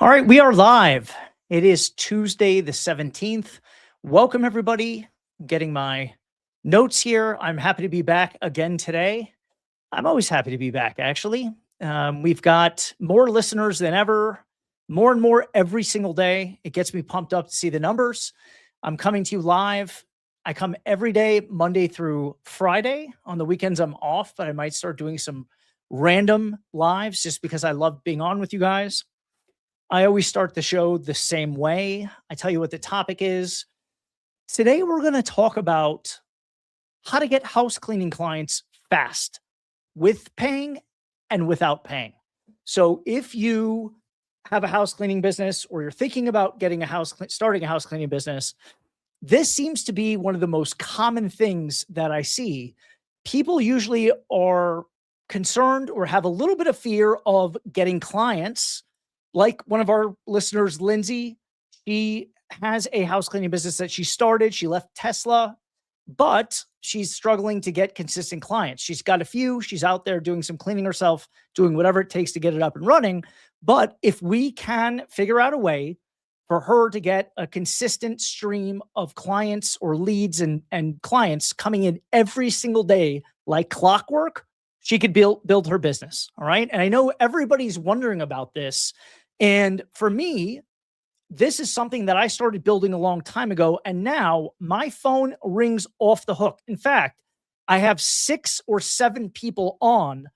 All right, we are live. It is Tuesday, the 17th. Welcome, everybody. Getting my notes here. I'm happy to be back again today. I'm always happy to be back, actually. We've got more listeners than ever, more and more every single day. It gets me pumped up to see the numbers. I'm coming to you live. I come every day, Monday through Friday. On the weekends, I'm off, but I might start doing some random lives just because I love being on with you guys. I always start the show the same way. I tell you what the topic is. Today, we're going to talk about how to get house cleaning clients fast with paying and without paying. So if you have a house cleaning business or you're thinking about starting a house cleaning business, this seems to be one of the most common things that I see. People usually are concerned or have a little bit of fear of getting clients. Like one of our listeners, Lindsay, she has a house cleaning business that she started. She left Tesla, but she's struggling to get consistent clients. She's got a few. She's out there doing some cleaning herself, doing whatever it takes to get it up and running. But if we can figure out a way for her to get a consistent stream of clients or leads and clients coming in every single day like clockwork, she could build her business. All right. And I know everybody's wondering about this. And for me, this is something that I started building a long time ago. And now my phone rings off the hook. In fact, I have 6 or 7 people on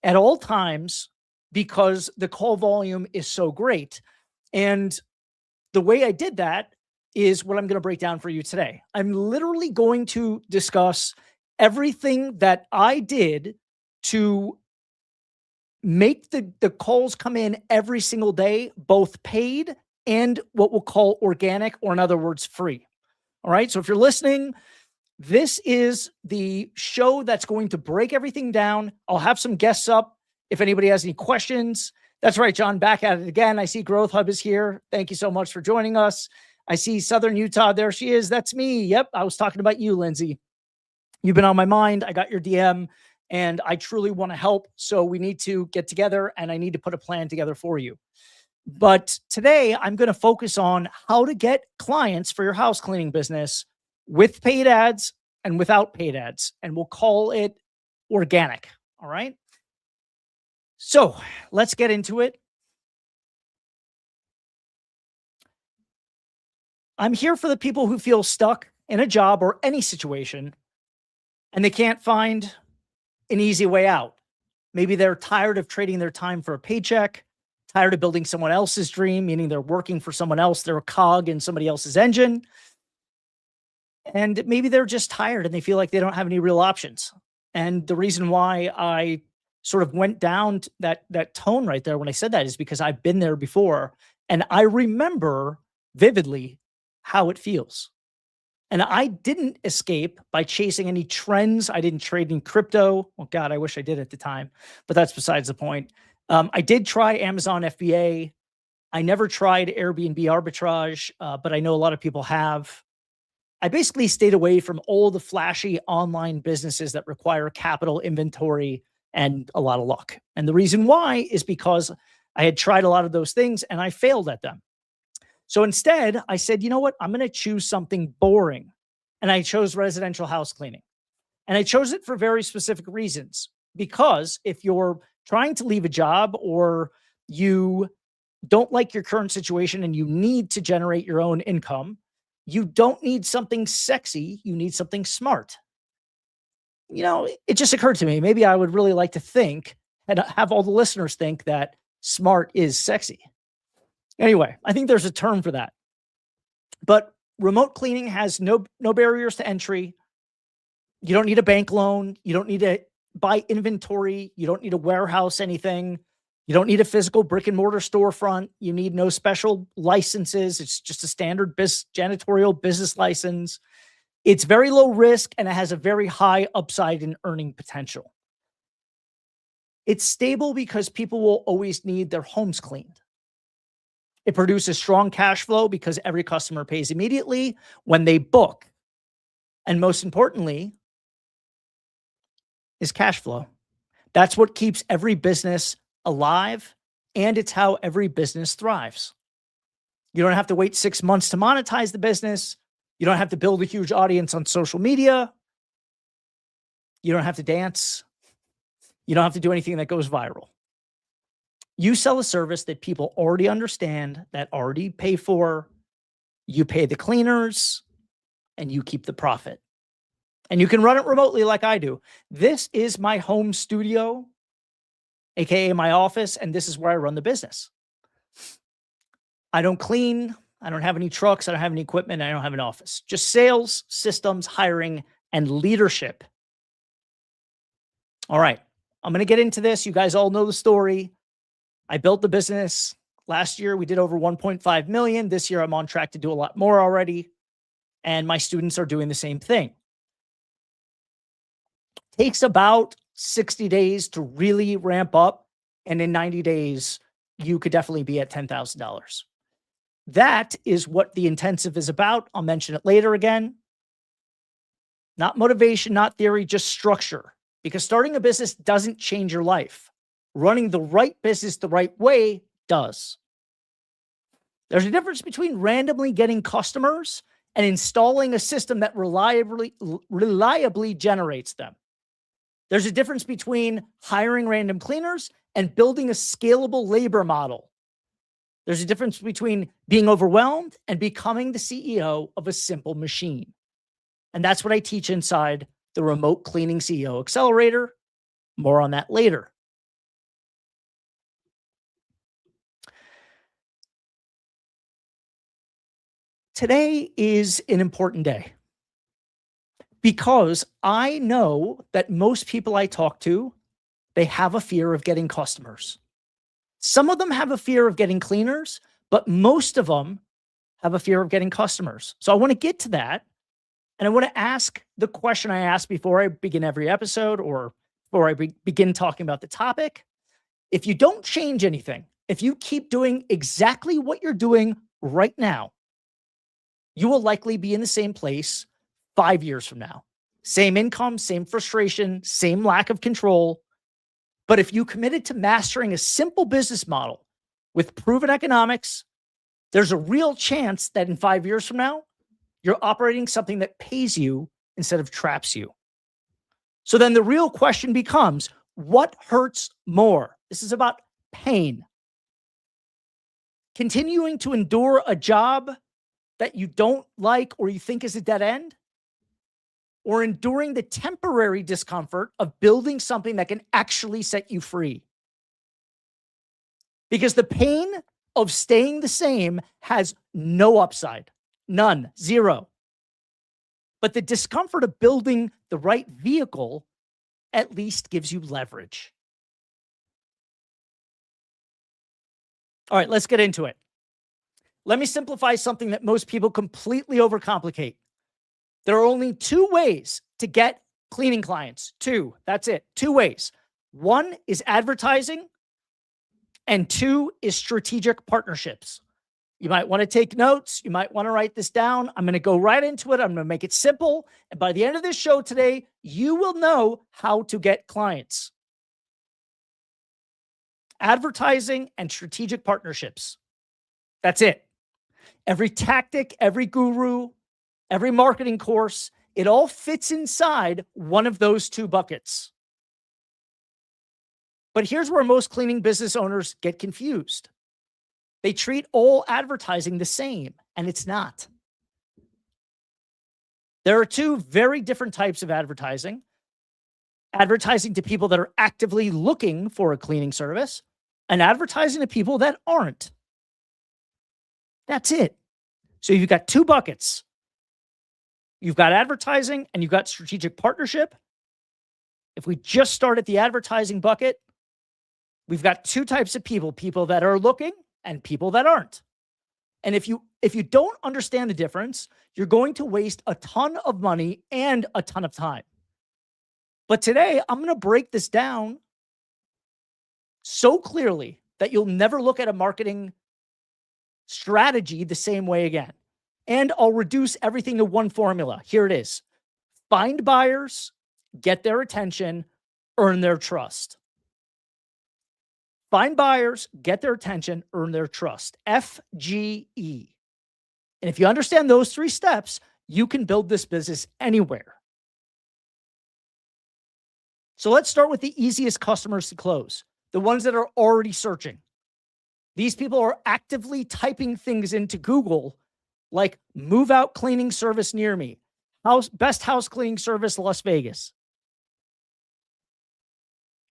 at all times because the call volume is so great. And the way I did that is what I'm going to break down for you today. I'm literally going to discuss everything that I did to make the calls come in every single day, both paid and what we'll call organic, or in other words, free. All right. So if you're listening, this is the show that's going to break everything down. I'll have some guests up if anybody has any questions. That's right, John, back at it again. I see Growth Hub is here. Thank you so much for joining us. I see Southern Utah. There she is. That's me. Yep. I was talking about you, Lindsay. You've been on my mind. I got your DM. And I truly want to help. So we need to get together and I need to put a plan together for you. But today I'm going to focus on how to get clients for your house cleaning business with paid ads and without paid ads. And we'll call it organic. All right. So let's get into it. I'm here for the people who feel stuck in a job or any situation and they can't find an easy way out. Maybe they're tired of trading their time for a paycheck, tired of building someone else's dream, meaning they're working for someone else. They're a cog in somebody else's engine. And maybe they're just tired and they feel like they don't have any real options. And the reason why I sort of went down that tone right there when I said that is because I've been there before. And I remember vividly how it feels. And I didn't escape by chasing any trends. I didn't trade in crypto. Well, God, I wish I did at the time, but that's besides the point. I did try Amazon FBA. I never tried Airbnb arbitrage, but I know a lot of people have. I basically stayed away from all the flashy online businesses that require capital, inventory, and a lot of luck. And the reason why is because I had tried a lot of those things and I failed at them. So instead, I said, you know what? I'm going to choose something boring. And I chose residential house cleaning. And I chose it for very specific reasons. Because if you're trying to leave a job or you don't like your current situation and you need to generate your own income, you don't need something sexy. You need something smart. You know, it just occurred to me, maybe I would really like to think and have all the listeners think that smart is sexy. Anyway, I think there's a term for that. But remote cleaning has no barriers to entry. You don't need a bank loan. You don't need to buy inventory. You don't need to warehouse anything. You don't need a physical brick and mortar storefront. You need no special licenses. It's just a standard janitorial business license. It's very low risk and it has a very high upside in earning potential. It's stable because people will always need their homes cleaned. It produces strong cash flow because every customer pays immediately when they book. And most importantly, is cash flow. That's what keeps every business alive and it's how every business thrives. You don't have to wait 6 months to monetize the business. You don't have to build a huge audience on social media. You don't have to dance. You don't have to do anything that goes viral. You sell a service that people already understand, that already pay for. You pay the cleaners and you keep the profit. And you can run it remotely like I do. This is my home studio, AKA my office, and this is where I run the business. I don't clean. I don't have any trucks. I don't have any equipment. I don't have an office. Just sales, systems, hiring, and leadership. All right. I'm going to get into this. You guys all know the story. I built the business. Last year, we did over 1.5 million. This year, I'm on track to do a lot more already. And my students are doing the same thing. Takes about 60 days to really ramp up. And in 90 days, you could definitely be at $10,000. That is what the intensive is about. I'll mention it later again. Not motivation, not theory, just structure. Because starting a business doesn't change your life. Running the right business the right way does. There's a difference between randomly getting customers and installing a system that reliably generates them. There's a difference between hiring random cleaners and building a scalable labor model. There's a difference between being overwhelmed and becoming the CEO of a simple machine. And that's what I teach inside the Remote Cleaning CEO Accelerator. More on that later. Today is an important day because I know that most people I talk to, they have a fear of getting customers. Some of them have a fear of getting cleaners, but most of them have a fear of getting customers. So I want to get to that. And I want to ask the question I ask before I begin every episode or before I begin talking about the topic. If you don't change anything, if you keep doing exactly what you're doing right now, you will likely be in the same place 5 years from now. Same income, same frustration, same lack of control. But if you committed to mastering a simple business model with proven economics, there's a real chance that in 5 years from now, you're operating something that pays you instead of traps you. So then the real question becomes, what hurts more? This is about pain. Continuing to endure a job that you don't like or you think is a dead end, or enduring the temporary discomfort of building something that can actually set you free. Because the pain of staying the same has no upside, none, zero. But the discomfort of building the right vehicle at least gives you leverage. All right, let's get into it. Let me simplify something that most people completely overcomplicate. There are only 2 ways to get cleaning clients. 2, that's it, 2 ways. 1 is advertising, and 2 is strategic partnerships. You might want to take notes. You might want to write this down. I'm going to go right into it. I'm going to make it simple. And by the end of this show today, you will know how to get clients. Advertising and strategic partnerships. That's it. Every tactic, every guru, every marketing course, it all fits inside one of those 2 buckets. But here's where most cleaning business owners get confused. They treat all advertising the same, and it's not. There are 2 very different types of advertising. Advertising to people that are actively looking for a cleaning service, and advertising to people that aren't. That's it. So you've got 2 buckets. You've got advertising and you've got strategic partnership. If we just start at the advertising bucket, we've got 2 types of people, people that are looking and people that aren't. And if you don't understand the difference, you're going to waste a ton of money and a ton of time. But today, I'm going to break this down so clearly that you'll never look at a marketing strategy the same way again. And I'll reduce everything to one formula. Here it is. Find buyers, get their attention, earn their trust. Find buyers, get their attention, earn their trust. FGE. And if you understand those 3 steps, you can build this business anywhere. So let's start with the easiest customers to close, the ones that are already searching. These people are actively typing things into Google like move out cleaning service near me, best house cleaning service, Las Vegas.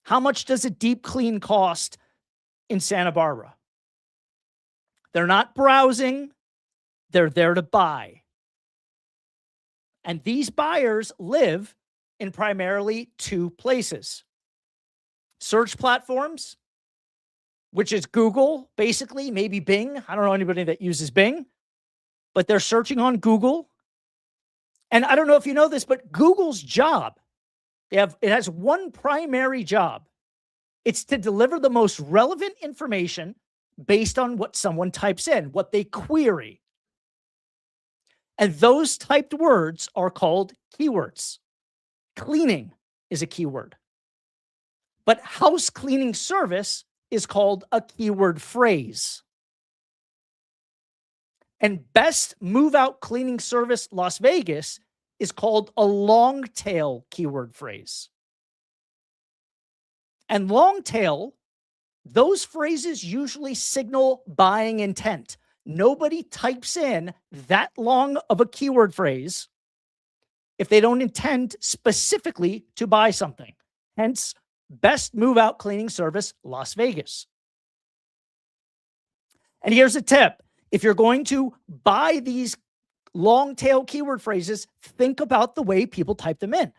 How much does a deep clean cost in Santa Barbara? They're not browsing. They're there to buy. And these buyers live in primarily 2 places. Search platforms, which is Google, basically, maybe Bing. I don't know anybody that uses Bing, but they're searching on Google. And I don't know if you know this, but Google's job, it has one primary job. It's to deliver the most relevant information based on what someone types in, what they query. And those typed words are called keywords. Cleaning is a keyword. But house cleaning service is called a keyword phrase. And best move out cleaning service Las Vegas is called a long tail keyword phrase. And long tail, those phrases usually signal buying intent. Nobody types in that long of a keyword phrase if they don't intend specifically to buy something. Hence, best move out cleaning service Las Vegas. And here's a tip. If you're going to buy these long tail keyword phrases, think about the way people type them in.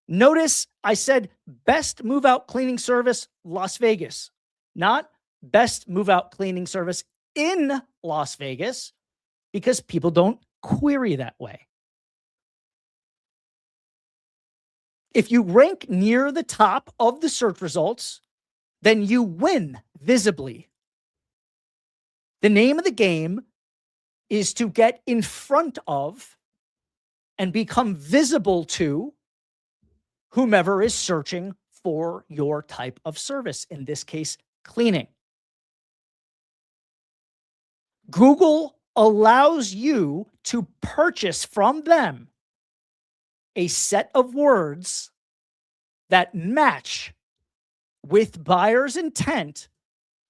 Notice I said best move out cleaning service Las Vegas, not best move out cleaning service in Las Vegas, because people don't query that way. If you rank near the top of the search results, then you win visibly. The name of the game is to get in front of and become visible to whomever is searching for your type of service, in this case, cleaning. Google allows you to purchase from them a set of words that match with buyer's intent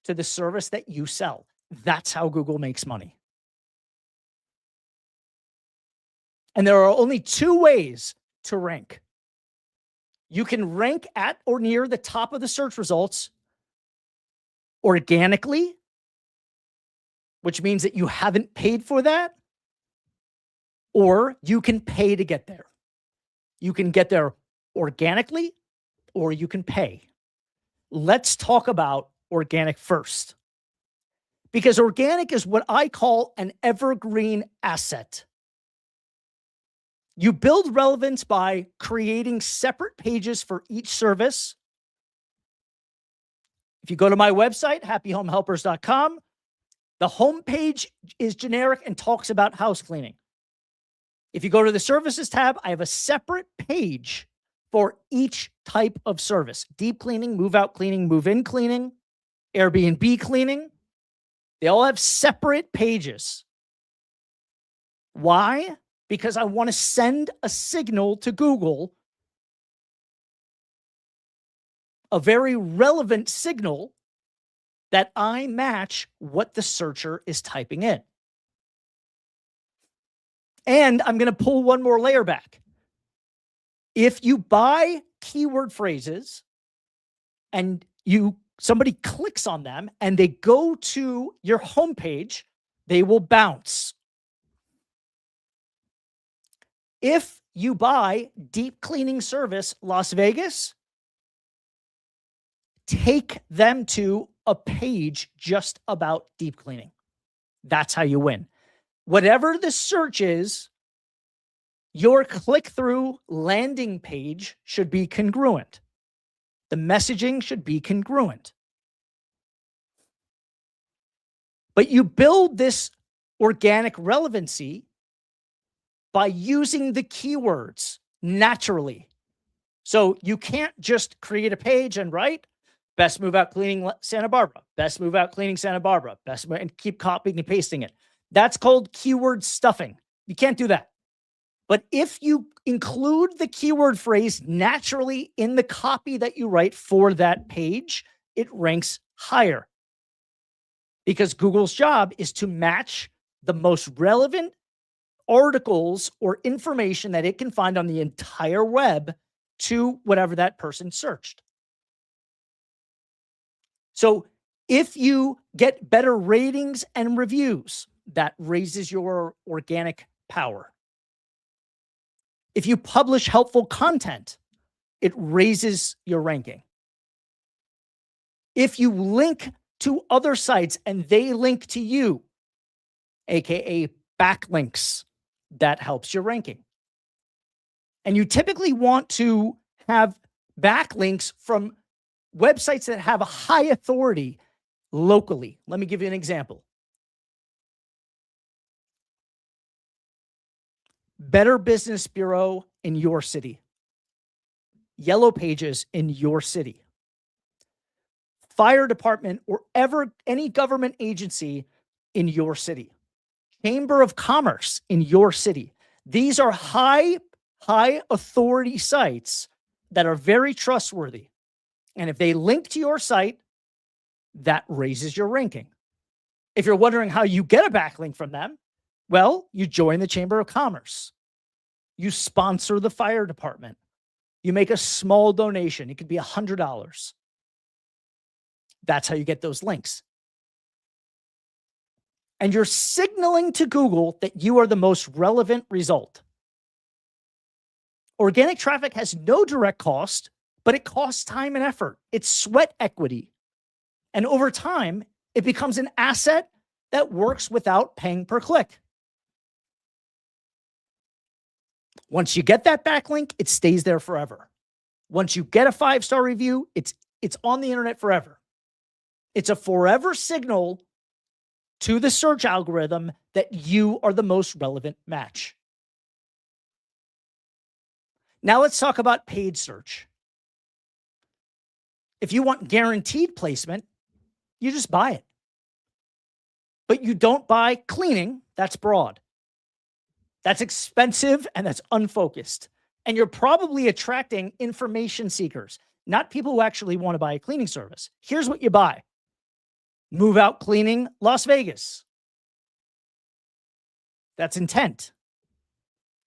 to the service that you sell. That's how Google makes money. And there are only 2 ways to rank. You can rank at or near the top of the search results organically, which means that you haven't paid for that, or you can pay to get there. You can get there organically, or you can pay. Let's talk about organic first, because organic is what I call an evergreen asset. You build relevance by creating separate pages for each service. If you go to my website, happyhomehelpers.com, the homepage is generic and talks about house cleaning. If you go to the services tab, I have a separate page for each type of service: deep cleaning, move out cleaning, move in cleaning, Airbnb cleaning. They all have separate pages. Why? Because I want to send a signal to Google, a very relevant signal that I match what the searcher is typing in. And I'm going to pull one more layer back. If you buy keyword phrases and somebody clicks on them and they go to your homepage, they will bounce. If you buy deep cleaning service Las Vegas, take them to a page just about deep cleaning. That's how you win. Whatever the search is, your click-through landing page should be congruent. The messaging should be congruent. But you build this organic relevancy by using the keywords naturally. So you can't just create a page and write Best move out cleaning Santa Barbara. Best move out cleaning Santa Barbara. Best move, and keep copying and pasting it. That's called keyword stuffing. You can't do that. But if you include the keyword phrase naturally in the copy that you write for that page, it ranks higher. Because Google's job is to match the most relevant articles or information that it can find on the entire web to whatever that person searched. So if you get better ratings and reviews, that raises your organic power. If you publish helpful content, it raises your ranking. If you link to other sites and they link to you, aka backlinks, that helps your ranking. And you typically want to have backlinks from websites that have a high authority locally. Let me give you an example. Better Business Bureau in your city. Yellow Pages in your city. Fire department or any government agency in your city. Chamber of Commerce in your city. These are high authority sites that are very trustworthy. And if they link to your site, that raises your ranking. If you're wondering how you get a backlink from them, well, you join the Chamber of Commerce. You sponsor the fire department. You make a small donation. It could be $100. That's how you get those links. And you're signaling to Google that you are the most relevant result. Organic traffic has no direct cost, but it costs time and effort. It's sweat equity. And over time, it becomes an asset that works without paying per click. Once you get that backlink, it stays there forever. Once you get a 5-star review, it's on the internet forever. It's a forever signal to the search algorithm that you are the most relevant match. Now let's talk about paid search. If you want guaranteed placement, you just buy it. But you don't buy cleaning. That's broad. That's expensive and that's unfocused. And you're probably attracting information seekers, not people who actually want to buy a cleaning service. Here's what you buy. Move out cleaning Las Vegas. That's intent.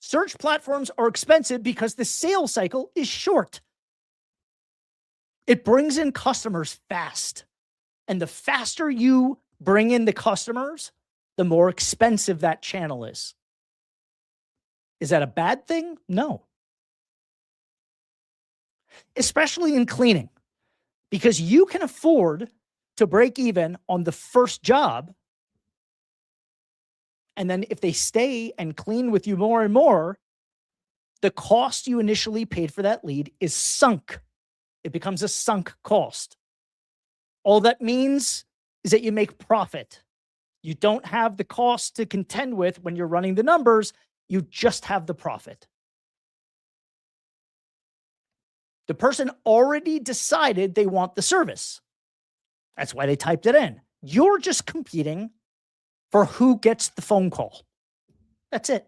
Search platforms are expensive because the sales cycle is short. It brings in customers fast. And the faster you bring in the customers, the more expensive that channel is. Is that a bad thing? No. Especially in cleaning, because you can afford to break even on the first job. And then if they stay and clean with you more and more, the cost you initially paid for that lead is sunk. It becomes a sunk cost. All that means is that you make profit. You don't have the cost to contend with when you're running the numbers. You just have the profit. The person already decided they want the service. That's why they typed it in. You're just competing for who gets the phone call. That's it.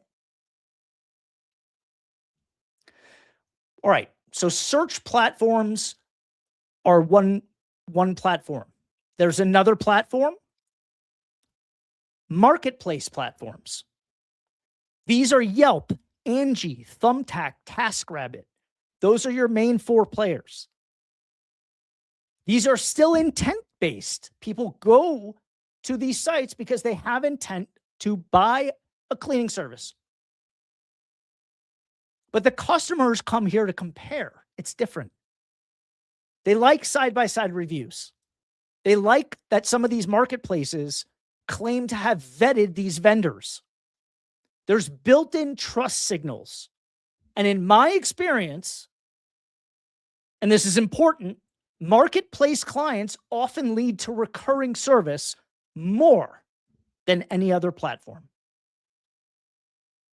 All right. So search platforms are one platform. There's another platform, marketplace platforms. These are Yelp, Angie, Thumbtack, TaskRabbit. Those are your main 4 players. These are still intent-based. People go to these sites because they have intent to buy a cleaning service. But the customers come here to compare. It's different. They like side-by-side reviews. They like that some of these marketplaces claim to have vetted these vendors. There's built-in trust signals. And in my experience, and this is important, marketplace clients often lead to recurring service more than any other platform.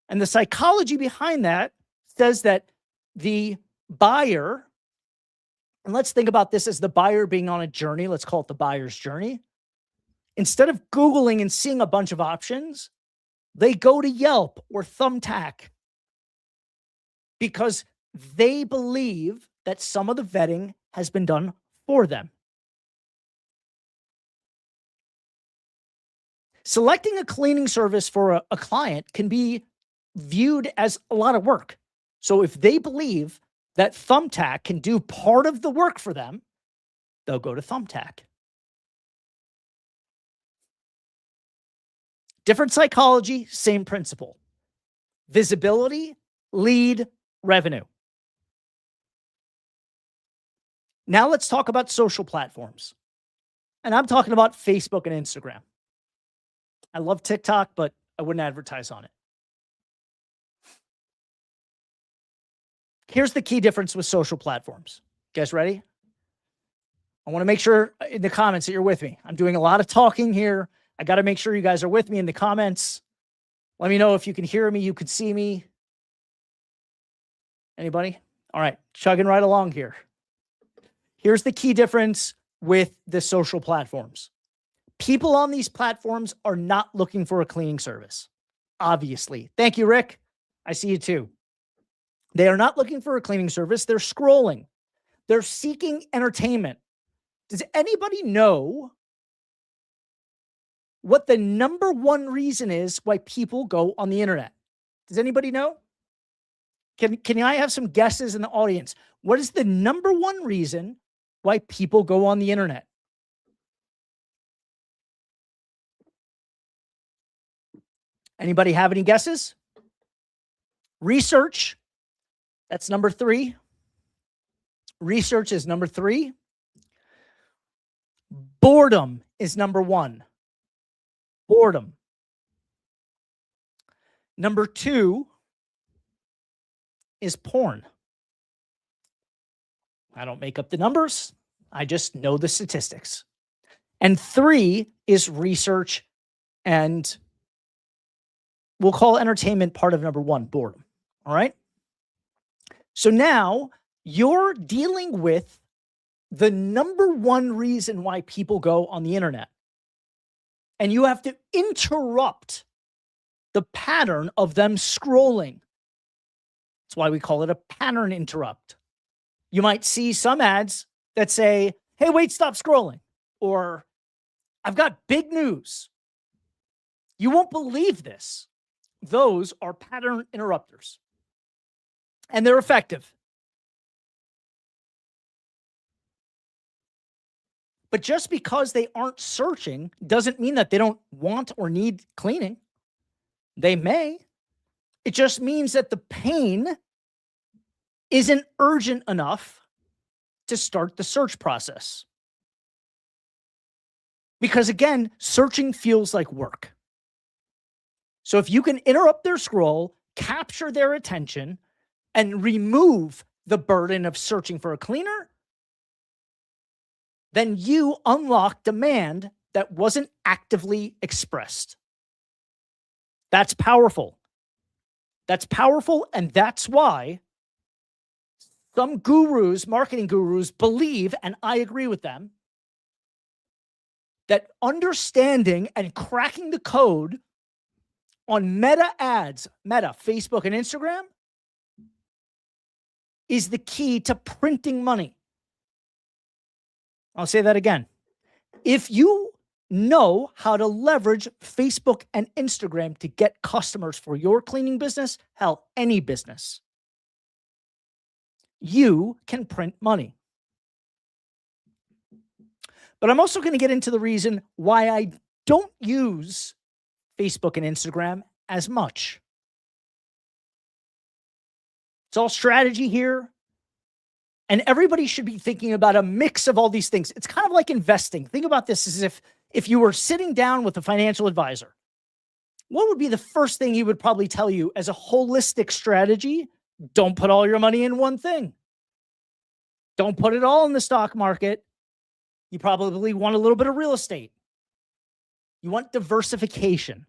And the psychology behind that says that the buyer And let's think about this as the buyer being on a journey. Let's call it the buyer's journey. Instead of Googling and seeing a bunch of options, they go to Yelp or Thumbtack because they believe that some of the vetting has been done for them. Selecting a cleaning service for a client can be viewed as a lot of work. So if they believe that Thumbtack can do part of the work for them, they'll go to Thumbtack. Different psychology, same principle. Visibility, lead, revenue. Now let's talk about social platforms. And I'm talking about Facebook and Instagram. I love TikTok, but I wouldn't advertise on it. Here's the key difference with social platforms. You guys ready? I want to make sure in the comments that you're with me. I'm doing a lot of talking here. I got to make sure you guys are with me in the comments. Let me know if you can hear me, you can see me. Anybody? All right, chugging right along here. Here's the key difference with the social platforms. People on these platforms are not looking for a cleaning service, obviously. Thank you, Rick. I see you too. They are not looking for a cleaning service. They're scrolling. They're seeking entertainment. Does anybody know what the number one reason is why people go on the internet? Does anybody know? Can I have some guesses in the audience? What is the number one reason why people go on the internet? Anybody have any guesses? Research. That's number 3. Research is number 3. Boredom is number 1. Boredom. Number 2 is porn. I don't make up the numbers. I just know the statistics. And 3 is research, and we'll call entertainment part of number 1, boredom. All right. So now you're dealing with the number one reason why people go on the internet. And you have to interrupt the pattern of them scrolling. That's why we call it a pattern interrupt. You might see some ads that say, hey, wait, stop scrolling. Or I've got big news. You won't believe this. Those are pattern interrupters. And they're effective. But just because they aren't searching doesn't mean that they don't want or need cleaning. They may. It just means that the pain isn't urgent enough to start the search process. Because again, searching feels like work. So if you can interrupt their scroll, capture their attention, and remove the burden of searching for a cleaner, then you unlock demand that wasn't actively expressed. That's powerful. That's powerful, and that's why some gurus, marketing gurus, believe, and I agree with them, that understanding and cracking the code on meta ads, Meta, Facebook, and Instagram, is the key to printing money. I'll say that again. If you know how to leverage Facebook and Instagram to get customers for your cleaning business, hell, any business, you can print money. But I'm also going to get into the reason why I don't use Facebook and Instagram as much. It's all strategy here. And everybody should be thinking about a mix of all these things. It's kind of like investing. Think about this as if you were sitting down with a financial advisor. What would be the first thing he would probably tell you as a holistic strategy? Don't put all your money in one thing. Don't put it all in the stock market. You probably want a little bit of real estate. You want diversification.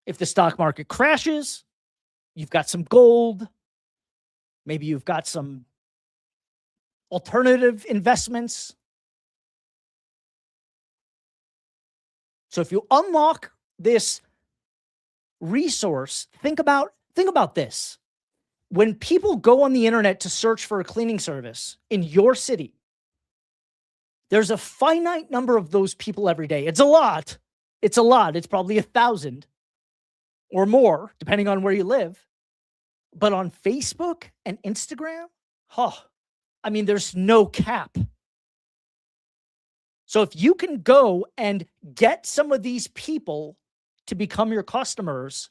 If the stock market crashes, you've got some gold. Maybe you've got some alternative investments. So if you unlock this resource, think about this. When people go on the internet to search for a cleaning service in your city, there's a finite number of those people every day. It's a lot. It's a lot. It's probably 1,000 or more, depending on where you live. But on Facebook and Instagram, there's no cap. So if you can go and get some of these people to become your customers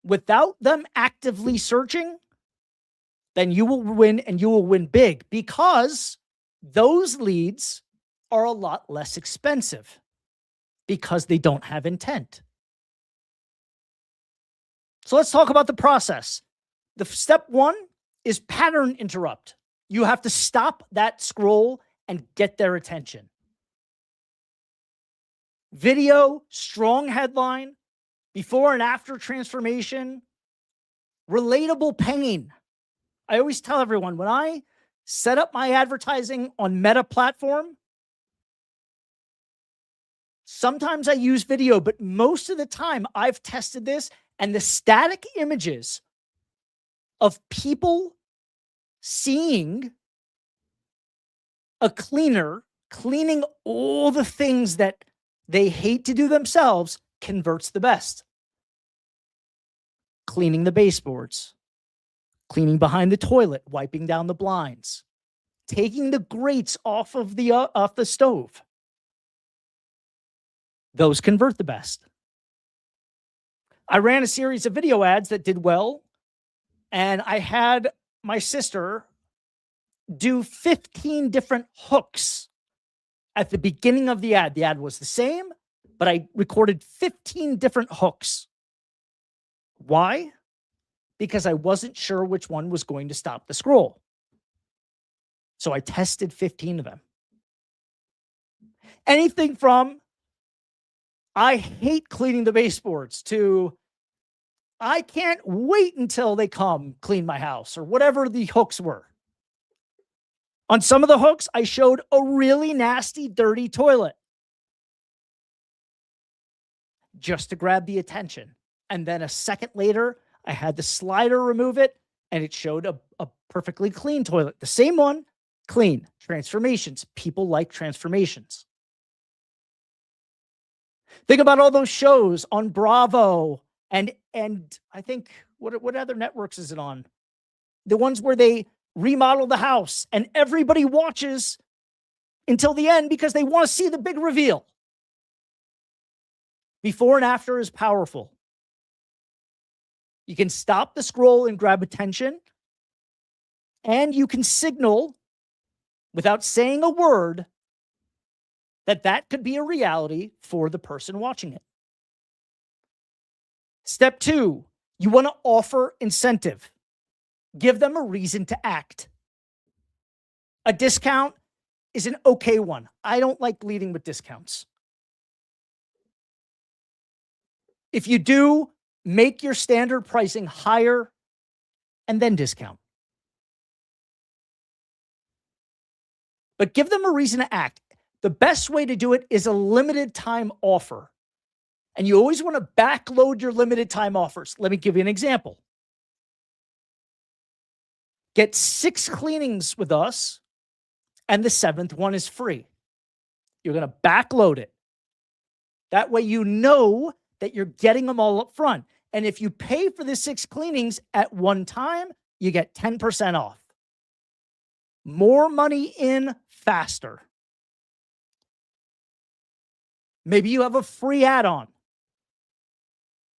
without them actively searching, then you will win, and you will win big, because those leads are a lot less expensive because they don't have intent. So let's talk about the process. The step one is pattern interrupt. You have to stop that scroll and get their attention. Video, strong headline, before and after transformation, relatable pain. I always tell everyone, when I set up my advertising on Meta platform, sometimes I use video, but most of the time I've tested this, and the static images of people seeing a cleaner cleaning all the things that they hate to do themselves converts the best. Cleaning the baseboards, cleaning behind the toilet, wiping down the blinds, taking the grates off the stove. Those convert the best. I ran a series of video ads that did well, and I had my sister do 15 different hooks at the beginning of the ad. The ad was the same, but I recorded 15 different hooks. Why? Because I wasn't sure which one was going to stop the scroll. So I tested 15 of them. Anything from, I hate cleaning the baseboards, to, I can't wait until they come clean my house, or whatever the hooks were. On some of the hooks, I showed a really nasty, dirty toilet just to grab the attention. And then a second later, I had the slider remove it, and it showed a perfectly clean toilet. The same one, clean. Transformations. People like transformations. Think about all those shows on Bravo and I think, what other networks is it on? The ones where they remodel the house and everybody watches until the end because they want to see the big reveal. Before and after is powerful. You can stop the scroll and grab attention, and you can signal without saying a word that could be a reality for the person watching it. Step two, you want to offer incentive. Give them a reason to act. A discount is an okay one. I don't like leading with discounts. If you do, make your standard pricing higher and then discount. But give them a reason to act. The best way to do it is a limited time offer. And you always want to backload your limited time offers. Let me give you an example. Get 6 cleanings with us, and the 7th one is free. You're going to backload it. That way you know that you're getting them all up front. And if you pay for the 6 cleanings at one time, you get 10% off. More money in faster. Maybe you have a free add-on.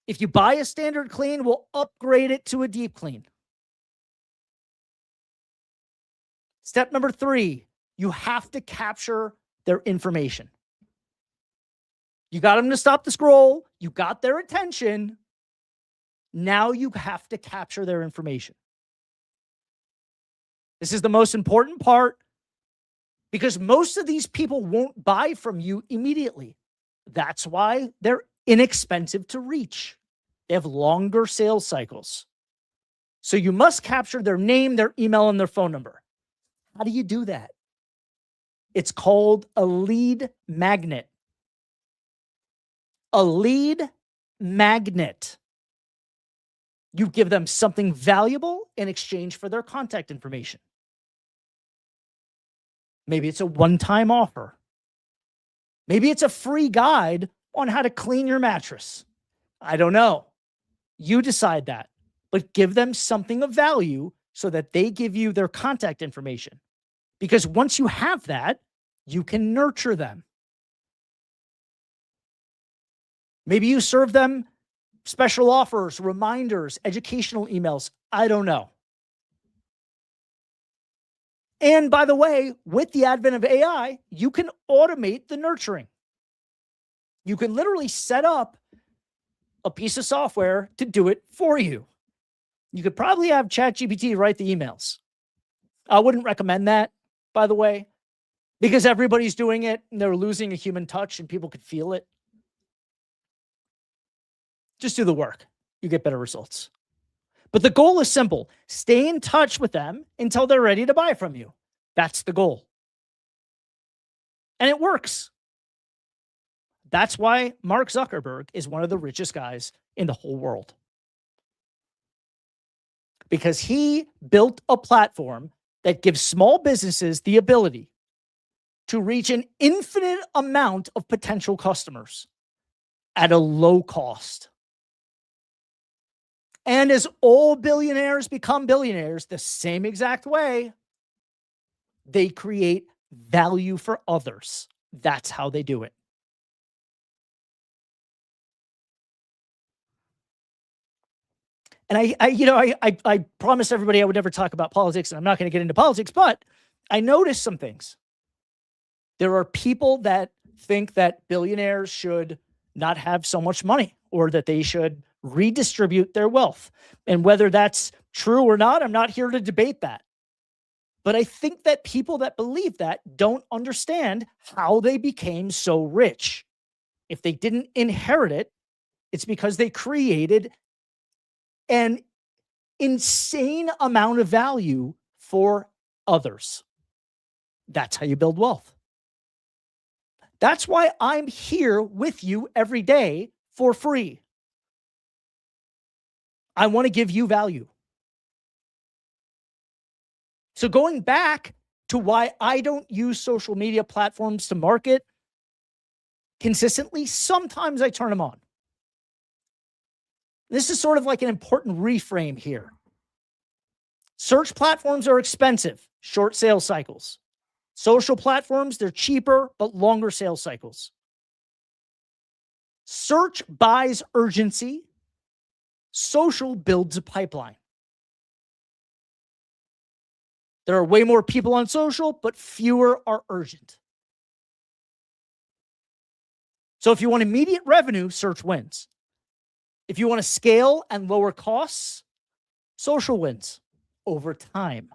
If you buy a standard clean, we'll upgrade it to a deep clean. Step number 3, you have to capture their information. You got them to stop the scroll. You got their attention. Now you have to capture their information. This is the most important part, because most of these people won't buy from you immediately. That's why they're inexpensive to reach. They have longer sales cycles. So you must capture their name, their email, and their phone number. How do you do that? It's called a lead magnet. A lead magnet. You give them something valuable in exchange for their contact information. Maybe it's a one-time offer. Maybe it's a free guide on how to clean your mattress. I don't know. You decide that. But give them something of value so that they give you their contact information. Because once you have that, you can nurture them. Maybe you serve them special offers, reminders, educational emails. I don't know. And by the way, with the advent of AI, you can automate the nurturing. You can literally set up a piece of software to do it for you. You could probably have ChatGPT write the emails. I wouldn't recommend that, by the way, because everybody's doing it and they're losing a human touch and people could feel it. Just do the work. You get better results. But the goal is simple. Stay in touch with them until they're ready to buy from you. That's the goal. And it works. That's why Mark Zuckerberg is one of the richest guys in the whole world. Because he built a platform that gives small businesses the ability to reach an infinite amount of potential customers at a low cost. And as all billionaires become billionaires, the same exact way, they create value for others. That's how they do it. And I promised everybody I would never talk about politics, and I'm not going to get into politics, but I noticed some things. There are people that think that billionaires should not have so much money, or that they should redistribute their wealth. And whether that's true or not, I'm not here to debate that. But I think that people that believe that don't understand how they became so rich. If they didn't inherit it, it's because they created an insane amount of value for others. That's how you build wealth. That's why I'm here with you every day for free. I want to give you value. So going back to why I don't use social media platforms to market consistently, sometimes I turn them on. This is sort of like an important reframe here. Search platforms are expensive, short sales cycles. Social platforms, they're cheaper, but longer sales cycles. Search buys urgency. Social builds a pipeline. There are way more people on social, but fewer are urgent. So if you want immediate revenue, search wins. If you want to scale and lower costs, social wins over time.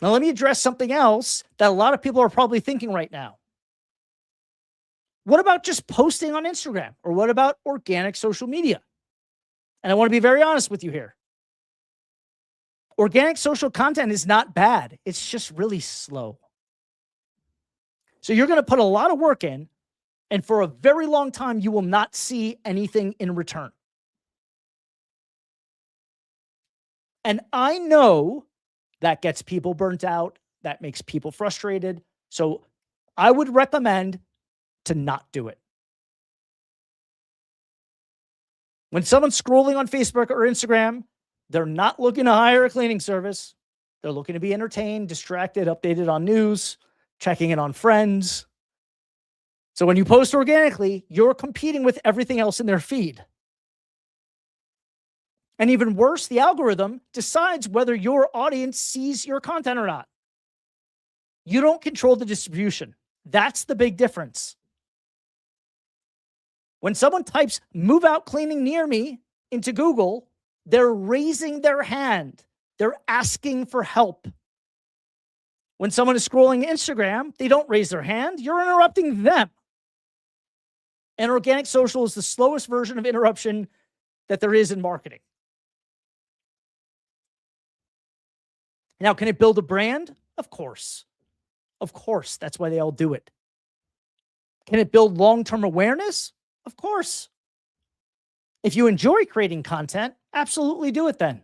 Now, let me address something else that a lot of people are probably thinking right now. What about just posting on Instagram? Or what about organic social media? And I want to be very honest with you here. Organic social content is not bad. It's just really slow. So you're going to put a lot of work in, and for a very long time, you will not see anything in return. And I know that gets people burnt out. That makes people frustrated. So I would recommend to not do it. When someone's scrolling on Facebook or Instagram, they're not looking to hire a cleaning service. They're looking to be entertained, distracted, updated on news, checking in on friends. So when you post organically, you're competing with everything else in their feed. And even worse, the algorithm decides whether your audience sees your content or not. You don't control the distribution. That's the big difference. When someone types "move out cleaning near me" into Google, they're raising their hand. They're asking for help. When someone is scrolling Instagram, they don't raise their hand. You're interrupting them. And organic social is the slowest version of interruption that there is in marketing. Now, can it build a brand? Of course. Of course. That's why they all do it. Can it build long-term awareness? Of course. If you enjoy creating content, absolutely do it then.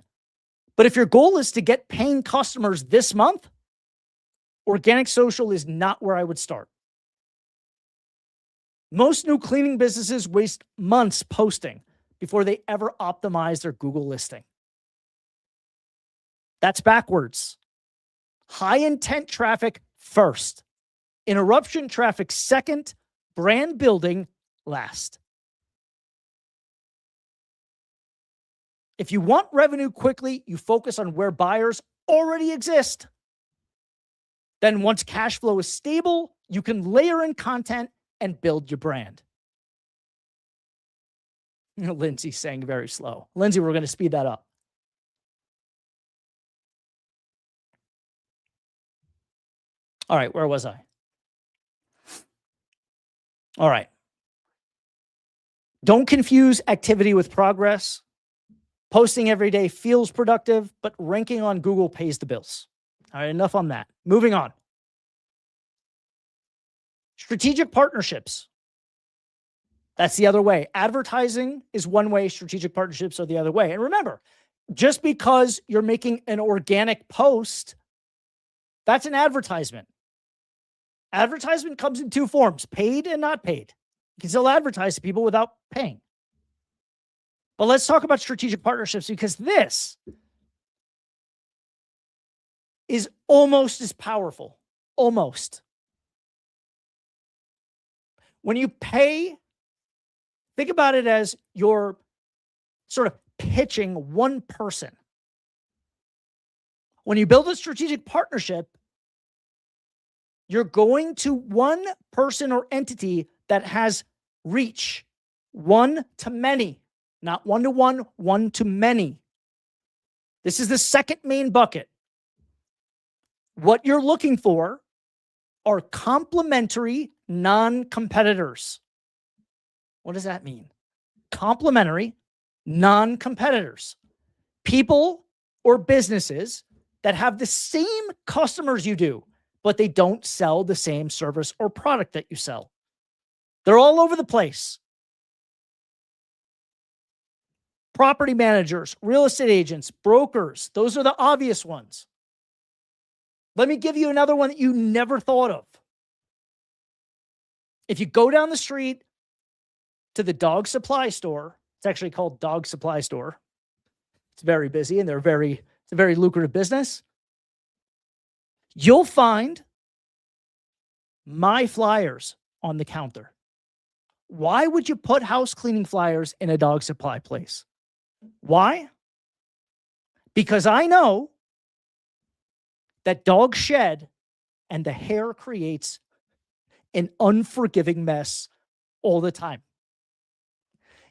But if your goal is to get paying customers this month, organic social is not where I would start. Most new cleaning businesses waste months posting before they ever optimize their Google listing. That's backwards. High intent traffic first, interruption traffic second, brand building last. If you want revenue quickly, you focus on where buyers already exist. Then once cash flow is stable, you can layer in content and build your brand. Lindsay's saying very slow. Lindsay, we're going to speed that up. All right, where was I? All right. Don't confuse activity with progress. Posting every day feels productive, but ranking on Google pays the bills. All right, enough on that. Moving on. Strategic partnerships. That's the other way. Advertising is one way, strategic partnerships are the other way. And remember, just because you're making an organic post, that's an advertisement. Advertisement comes in two forms, paid and not paid. You can still advertise to people without paying. But let's talk about strategic partnerships, because this is almost as powerful. Almost. When you pay, think about it as you're sort of pitching one person. When you build a strategic partnership, you're going to one person or entity that has reach, one to many, not one to one, one to many. This is the second main bucket. What you're looking for are complementary non-competitors. What does that mean? Complementary non-competitors. People or businesses that have the same customers you do, but they don't sell the same service or product that you sell. They're all over the place. Property managers, real estate agents, brokers, those are the obvious ones. Let me give you another one that you never thought of. If you go down the street to the dog supply store, it's actually called Dog Supply Store. It's very busy and it's a very lucrative business. You'll find my flyers on the counter. Why would you put house cleaning flyers in a dog supply place? Why? Because I know that dogs shed and the hair creates an unforgiving mess all the time.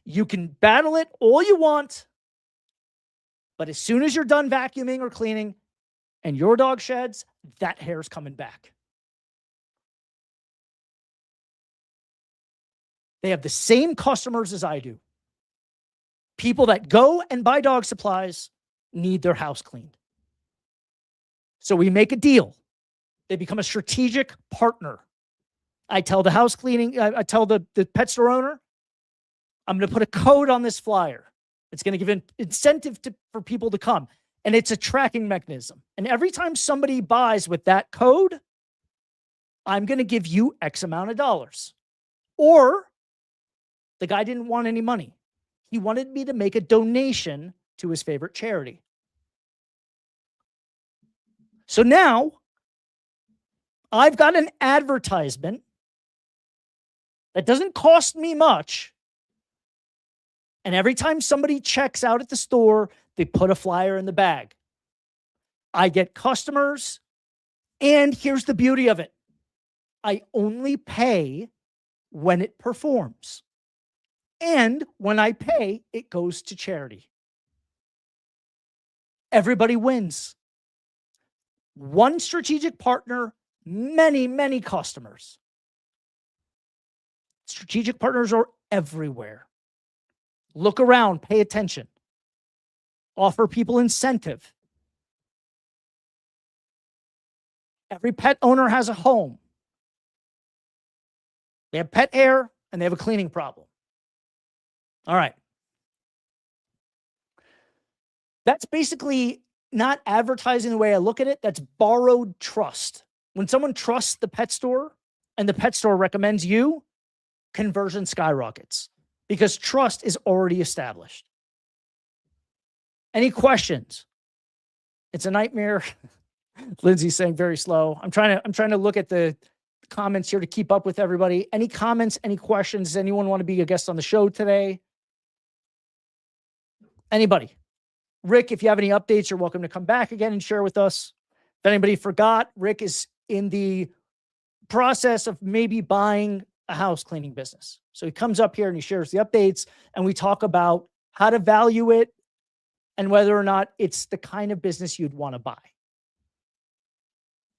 You can battle it all you want, but as soon as you're done vacuuming or cleaning and your dog sheds, that hair's coming back. They have the same customers as I do. People that go and buy dog supplies need their house cleaned. So we make a deal. They become a strategic partner. I tell the house cleaning, I tell the pet store owner, I'm going to put a code on this flyer. It's going to give an incentive for people to come. And it's a tracking mechanism. And every time somebody buys with that code, I'm going to give you X amount of dollars. Or the guy didn't want any money. He wanted me to make a donation to his favorite charity. So now I've got an advertisement that doesn't cost me much. And every time somebody checks out at the store, they put a flyer in the bag. I get customers. And here's the beauty of it. I only pay when it performs. And when I pay, it goes to charity. Everybody wins. One strategic partner, many, many customers. Strategic partners are everywhere. Look around, pay attention. Offer people incentive. Every pet owner has a home. They have pet hair and they have a cleaning problem. All right. That's basically not advertising the way I look at it. That's borrowed trust. When someone trusts the pet store and the pet store recommends you, conversion skyrockets because trust is already established. Any questions? It's a nightmare. Lindsay's saying very slow. I'm trying to look at the comments here to keep up with everybody. Any comments, any questions? Does anyone want to be a guest on the show today? Anybody? Rick, if you have any updates, you're welcome to come back again and share with us. If anybody forgot, Rick is in the process of maybe buying a house cleaning business. So he comes up here and he shares the updates and we talk about how to value it and whether or not it's the kind of business you'd want to buy.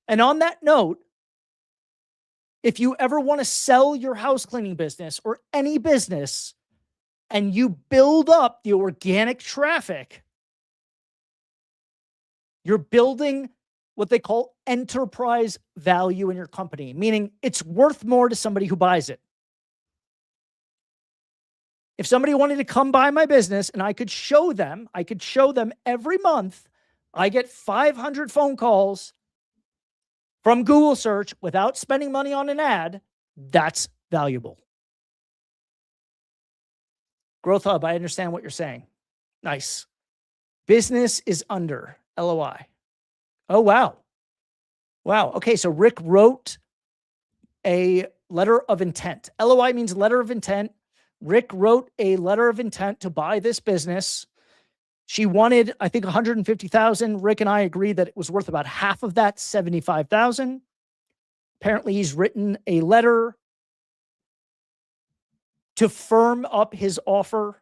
And on that note, if you ever want to sell your house cleaning business or any business and you build up the organic traffic, you're building what they call enterprise value in your company, meaning it's worth more to somebody who buys it. If somebody wanted to come buy my business and I could show them every month, I get 500 phone calls from Google search without spending money on an ad, that's valuable. Growth Hub, I understand what you're saying. Nice. Business is under LOI. Oh, wow. Wow. Okay, so Rick wrote a letter of intent. LOI means letter of intent. Rick wrote a letter of intent to buy this business. She wanted, I think, $150,000. Rick and I agreed that it was worth about half of that, $75,000. Apparently, he's written a letter to firm up his offer,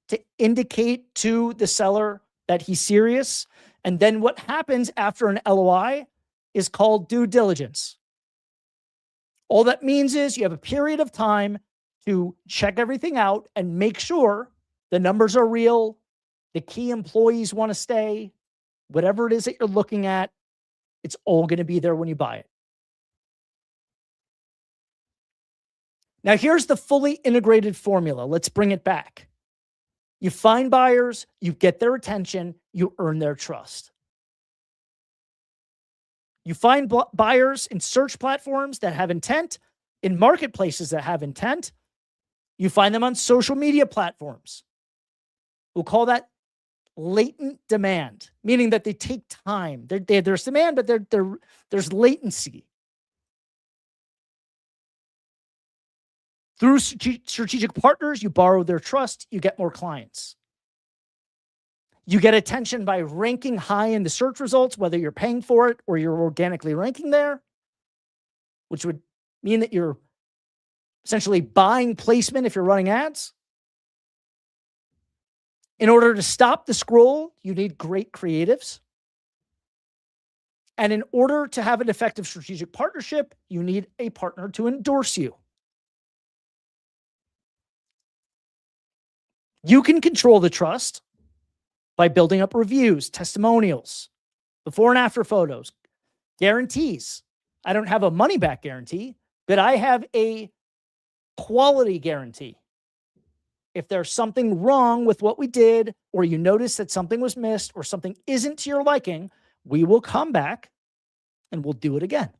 to indicate to the seller that he's serious. And then what happens after an LOI is called due diligence. All that means is you have a period of time to check everything out and make sure the numbers are real, the key employees want to stay, whatever it is that you're looking at, it's all going to be there when you buy it. Now, here's the fully integrated formula. Let's bring it back. You find buyers, you get their attention, you earn their trust. You find buyers in search platforms that have intent, in marketplaces that have intent. You find them on social media platforms. We'll call that latent demand, meaning that they take time. There's demand, but there's latency. Through strategic partners, you borrow their trust, you get more clients. You get attention by ranking high in the search results, whether you're paying for it or you're organically ranking there, which would mean that you're essentially buying placement if you're running ads. In order to stop the scroll, you need great creatives. And in order to have an effective strategic partnership, you need a partner to endorse you. You can control the trust by building up reviews, testimonials, before and after photos, guarantees. I don't have a money back guarantee, but I have a quality guarantee. If there's something wrong with what we did, or you notice that something was missed or something isn't to your liking, we will come back and we'll do it again.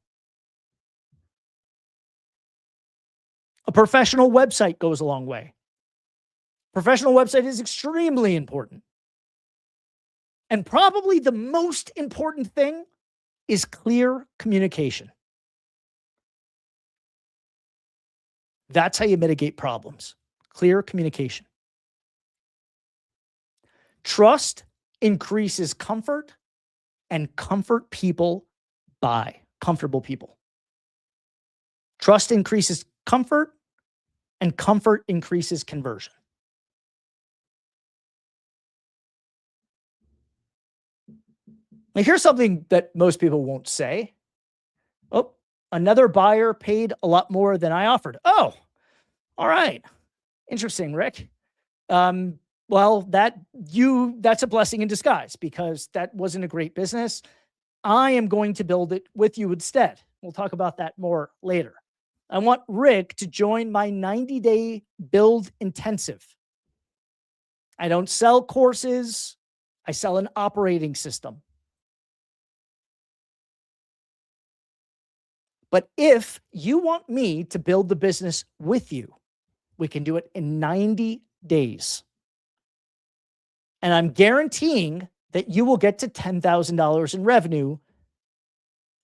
A professional website goes a long way. Professional website is extremely important. And probably the most important thing is clear communication. That's how you mitigate problems. Clear communication. Trust increases comfort, and comfort people buy. Comfortable people. Trust increases comfort, and comfort increases conversion. Now, here's something that most people won't say. Oh, another buyer paid a lot more than I offered. Oh, all right. Interesting, Rick. Well, that's a blessing in disguise because that wasn't a great business. I am going to build it with you instead. We'll talk about that more later. I want Rick to join my 90-day build intensive. I don't sell courses. I sell an operating system. But if you want me to build the business with you, we can do it in 90 days. And I'm guaranteeing that you will get to $10,000 in revenue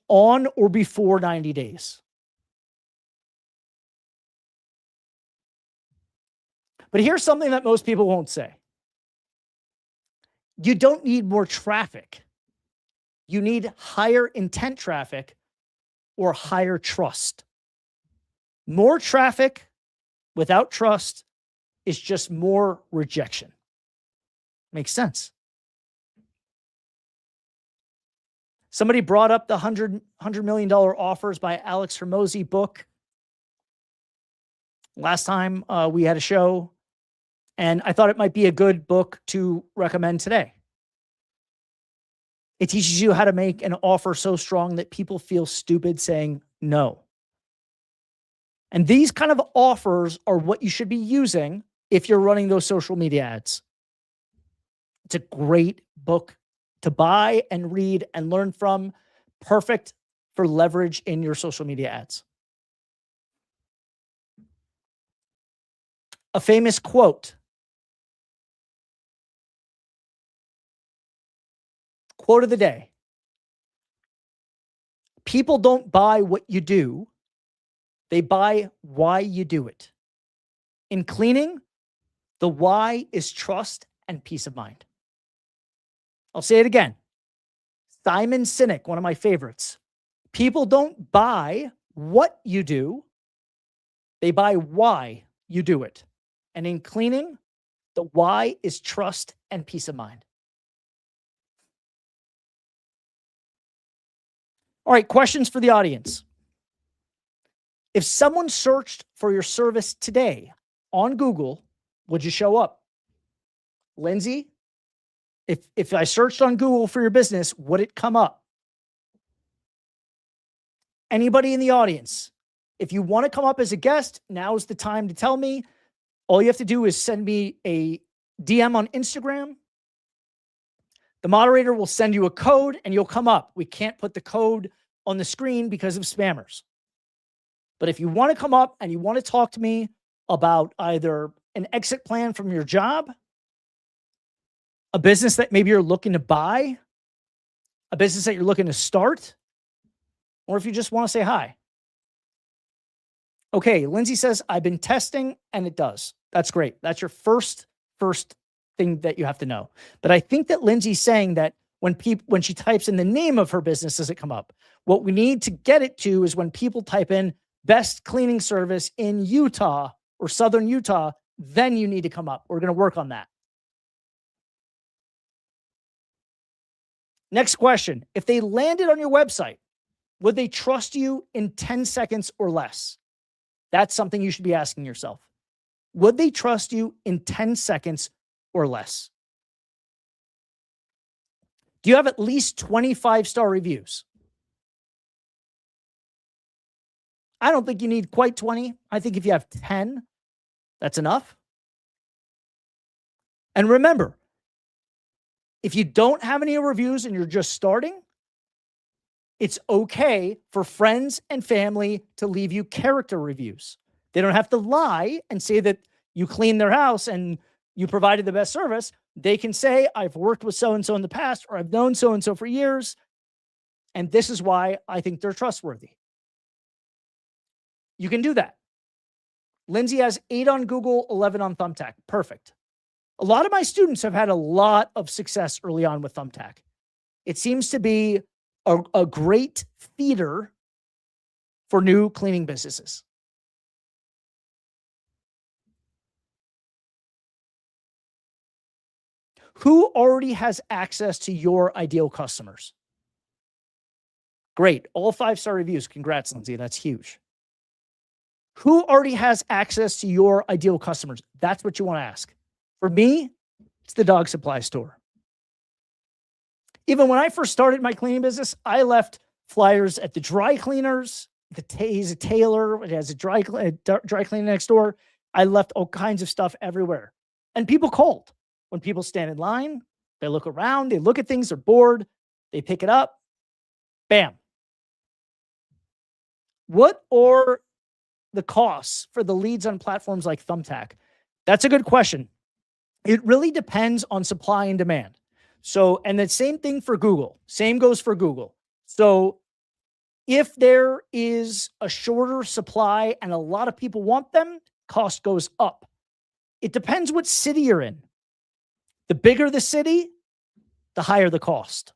on or before 90 days. But here's something that most people won't say. You don't need more traffic. You need higher intent traffic or higher trust. More traffic without trust is just more rejection. Makes sense. Somebody brought up the $100 million offers by Alex Hormozi book last time we had a show, and I thought it might be a good book to recommend today. It teaches you how to make an offer so strong that people feel stupid saying no. And these kind of offers are what you should be using if you're running those social media ads. It's a great book to buy and read and learn from. Perfect for leverage in your social media ads. A famous quote. Quote of the day. People don't buy what you do. They buy why you do it. In cleaning, the why is trust and peace of mind. I'll say it again. Simon Sinek, one of my favorites. People don't buy what you do. They buy why you do it. And in cleaning, the why is trust and peace of mind. All right, questions for the audience. If someone searched for your service today on Google, would you show up? Lindsay, if I searched on Google for your business, would it come up? Anybody in the audience, if you want to come up as a guest, now's the time to tell me. All you have to do is send me a DM on Instagram. The moderator will send you a code and you'll come up. We can't put the code on the screen because of spammers. But if you want to come up and you want to talk to me about either an exit plan from your job, a business that maybe you're looking to buy, a business that you're looking to start, or if you just want to say hi. Okay, Lindsay says, I've been testing and it does. That's great. That's your first thing that you have to know. But I think that Lindsay's saying that when she types in the name of her business, does it come up? What we need to get it to is when people type in best cleaning service in Utah or Southern Utah, then you need to come up. We're going to work on that. Next question. If they landed on your website, would they trust you in 10 seconds or less? That's something you should be asking yourself. Would they trust you in 10 seconds or less? Do you have at least 25-star reviews? I don't think you need quite 20. I think if you have 10, that's enough. And remember, if you don't have any reviews and you're just starting, it's okay for friends and family to leave you character reviews. They don't have to lie and say that you cleaned their house and you provided the best service. They can say, I've worked with so-and-so in the past, or I've known so-and-so for years, and this is why I think they're trustworthy. You can do that. Lindsay has 8 on Google, 11 on Thumbtack. Perfect. A lot of my students have had a lot of success early on with Thumbtack. It seems to be a great feeder for new cleaning businesses. Who already has access to your ideal customers? Great. All 5-star reviews. Congrats, Lindsay. That's huge. Who already has access to your ideal customers? That's what you want to ask. For me, it's the dog supply store. Even when I first started my cleaning business, I left flyers at the dry cleaners. He's a tailor. It has a dry cleaning next door. I left all kinds of stuff everywhere. And people called. When people stand in line, they look around, they look at things, they're bored, they pick it up. Bam. What are the costs for the leads on platforms like Thumbtack? That's a good question. It really depends on supply and demand. So, and the same thing for Google. Same goes for Google. So if there is a shorter supply and a lot of people want them, cost goes up. It depends what city you're in. The bigger the city, the higher the cost.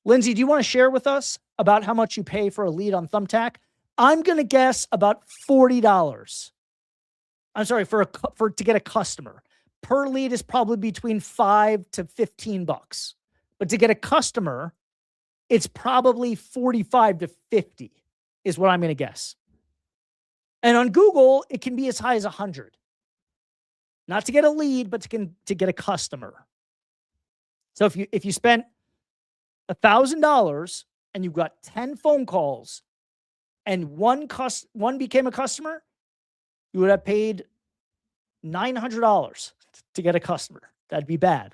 Lindsay, do you want to share with us about how much you pay for a lead on Thumbtack? I'm going to guess about $40. I'm sorry, to get a customer. Per lead is probably between $5 to $15. But to get a customer, it's probably 45 to 50 is what I'm going to guess. And on Google, it can be as high as 100. Not to get a lead, but to get a customer. So if you spent $1,000 and you got 10 phone calls and one became a customer, you would have paid $900 to get a customer. That'd be bad.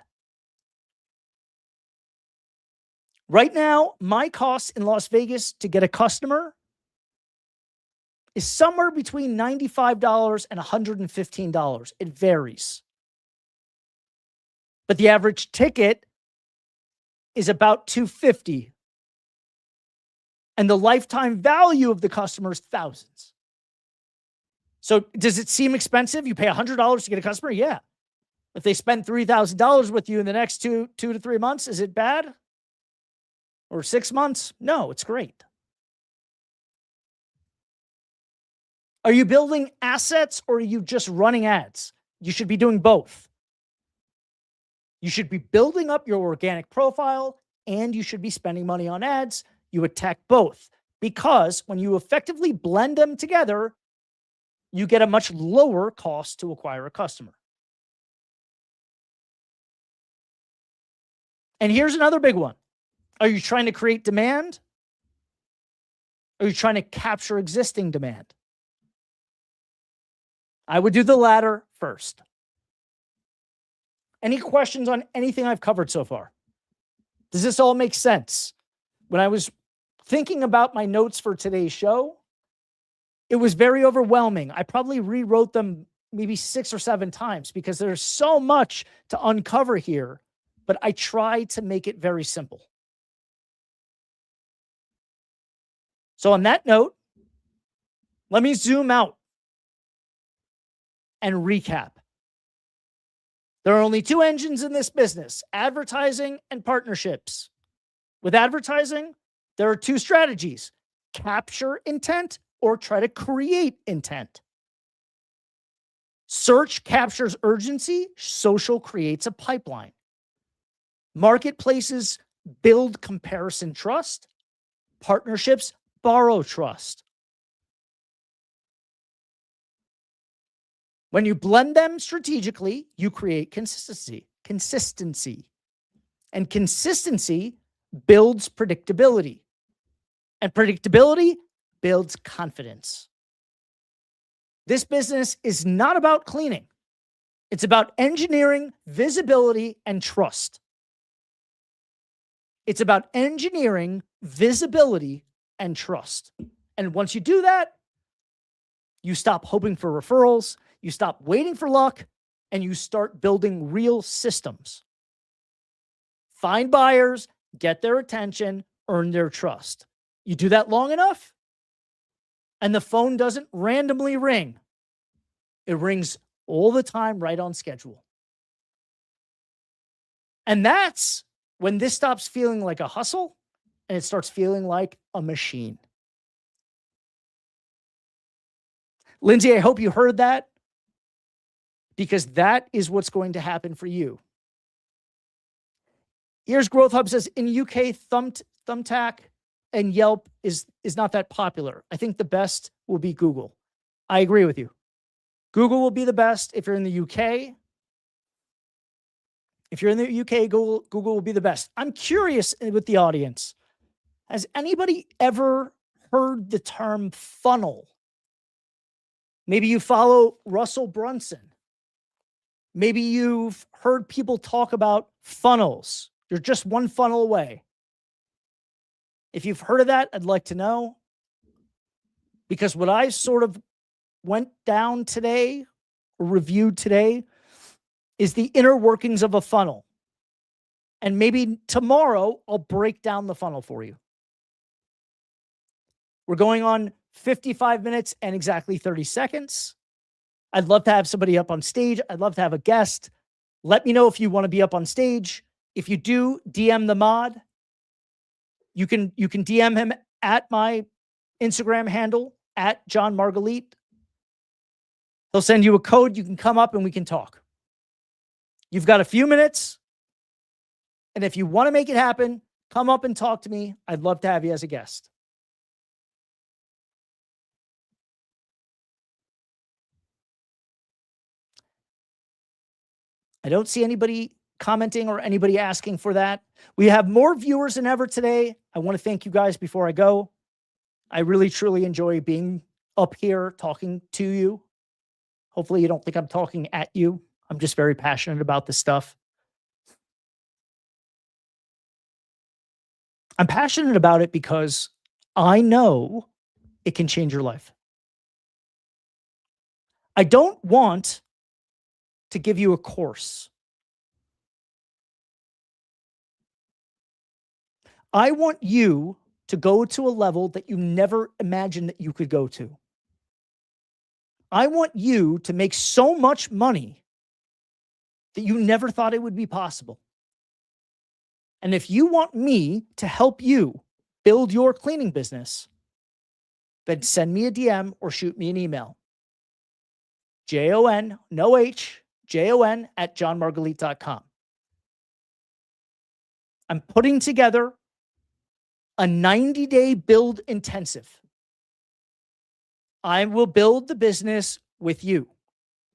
Right now, my cost in Las Vegas to get a customer is somewhere between $95 and $115. It varies. But the average ticket is about $250. And the lifetime value of the customer is thousands. So does it seem expensive? You pay $100 to get a customer? Yeah. If they spend $3,000 with you in the next two to 3 months, is it bad? Or 6 months? No, it's great. Are you building assets or are you just running ads? You should be doing both. You should be building up your organic profile and you should be spending money on ads. You attack both because when you effectively blend them together, you get a much lower cost to acquire a customer. And here's another big one. Are you trying to create demand? Or are you trying to capture existing demand? I would do the latter first. Any questions on anything I've covered so far? Does this all make sense? When I was thinking about my notes for today's show, it was very overwhelming. I probably rewrote them maybe 6 or 7 times because there's so much to uncover here, but I tried to make it very simple. So on that note, let me zoom out and recap. There are only 2 engines in this business, advertising and partnerships. With advertising, there are 2 strategies, capture intent or try to create intent. Search captures urgency, social creates a pipeline. Marketplaces build comparison trust, partnerships borrow trust. When you blend them strategically, you create consistency. And consistency builds predictability. And predictability builds confidence. This business is not about cleaning. It's about engineering visibility and trust. It's about engineering visibility and trust. And once you do that, you stop hoping for referrals, you stop waiting for luck, and you start building real systems. Find buyers, get their attention, earn their trust. You do that long enough, and the phone doesn't randomly ring. It rings all the time, right on schedule. And that's when this stops feeling like a hustle and it starts feeling like a machine. Lindsay, I hope you heard that because that is what's going to happen for you. Here's Growth Hub says, in UK, Thumbtack and Yelp is not that popular. I think the best will be Google. I agree with you. Google will be the best if you're in the UK. If you're in the UK, Google will be the best. I'm curious with the audience. Has anybody ever heard the term funnel? Maybe you follow Russell Brunson. Maybe you've heard people talk about funnels. You're just one funnel away. If you've heard of that, I'd like to know. Because what I sort of went down today, or reviewed today, is the inner workings of a funnel. And maybe tomorrow, I'll break down the funnel for you. We're going on 55 minutes and exactly 30 seconds. I'd love to have somebody up on stage. I'd love to have a guest. Let me know if you want to be up on stage. If you do, DM the mod. You can DM him at my Instagram handle, at John Margalite. He'll send you a code. You can come up and we can talk. You've got a few minutes. And if you want to make it happen, come up and talk to me. I'd love to have you as a guest. I don't see anybody commenting or anybody asking for that. We have more viewers than ever today. I want to thank you guys before I go. I really, truly enjoy being up here talking to you. Hopefully you don't think I'm talking at you. I'm just very passionate about this stuff. I'm passionate about it because I know it can change your life. I don't want to give you a course. I want you to go to a level that you never imagined that you could go to. I want you to make so much money that you never thought it would be possible. And if you want me to help you build your cleaning business, then send me a DM or shoot me an email. JON, no H, JON at johnmargalite.com. I'm putting together a 90-day build intensive. I will build the business with you.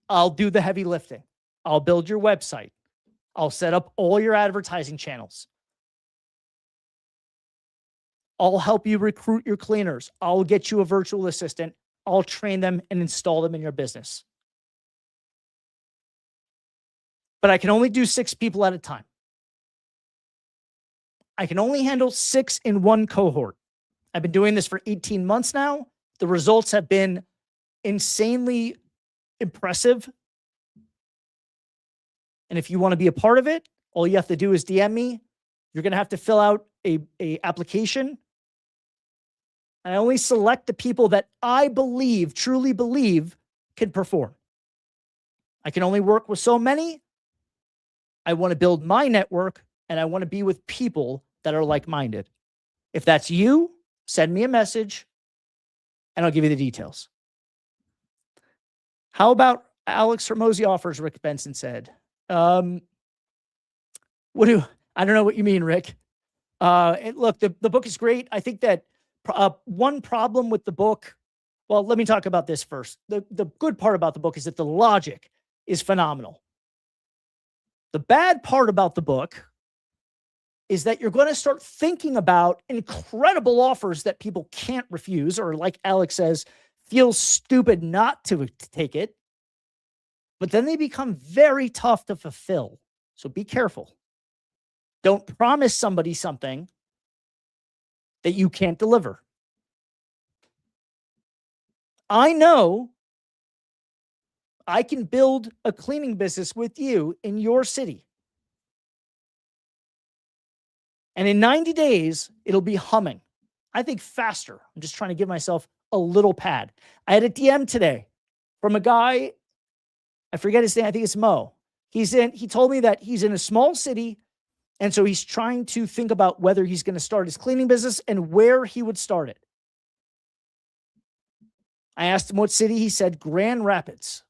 I'll do the heavy lifting. I'll build your website. I'll set up all your advertising channels. I'll help you recruit your cleaners. I'll get you a virtual assistant. I'll train them and install them in your business. But I can only do 6 people at a time. I can only handle 6 in one cohort. I've been doing this for 18 months now. The results have been insanely impressive. And if you want to be a part of it, all you have to do is DM me. You're going to have to fill out a application. I only select the people that I believe, truly believe, can perform. I can only work with so many. I want to build my network, and I want to be with people that are like-minded. If that's you, send me a message, and I'll give you the details. How about Alex Hormozy offers, Rick Benson said. I don't know what you mean, Rick. Look, the book is great. I think that one problem with the book, well, let me talk about this first. The good part about the book is that the logic is phenomenal. The bad part about the book is that you're going to start thinking about incredible offers that people can't refuse, or like Alex says, feels stupid not to take it. But then they become very tough to fulfill. So be careful. Don't promise somebody something that you can't deliver. I know I can build a cleaning business with you in your city. And in 90 days, it'll be humming. I think faster. I'm just trying to give myself a little pad. I had a DM today from a guy, I forget his name, I think it's Mo. He told me that he's in a small city, and so he's trying to think about whether he's going to start his cleaning business and where he would start it. I asked him what city. He said Grand Rapids,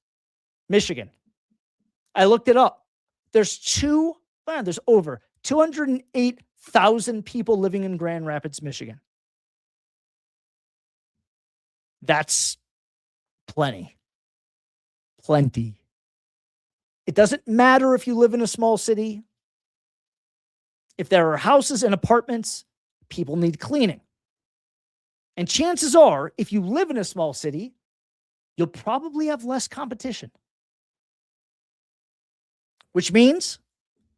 Michigan. I looked it up. There's over 208,000 people living in Grand Rapids, Michigan. That's plenty. Plenty. It doesn't matter if you live in a small city. If there are houses and apartments, people need cleaning. And chances are, if you live in a small city, you'll probably have less competition, which means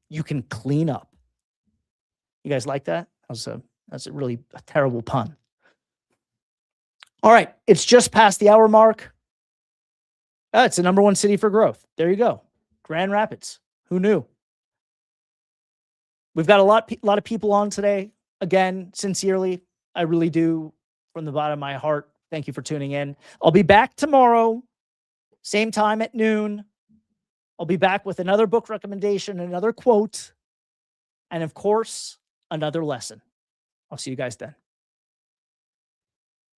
you can clean up. You guys like that? That's a really terrible pun. All right, it's just past the hour mark. It's the #1 city for growth. There you go. Grand Rapids. Who knew? We've got a lot of people on today. Again, sincerely, I really do, from the bottom of my heart, thank you for tuning in. I'll be back tomorrow, same time at noon. I'll be back with another book recommendation, another quote, and of course, another lesson. I'll see you guys then.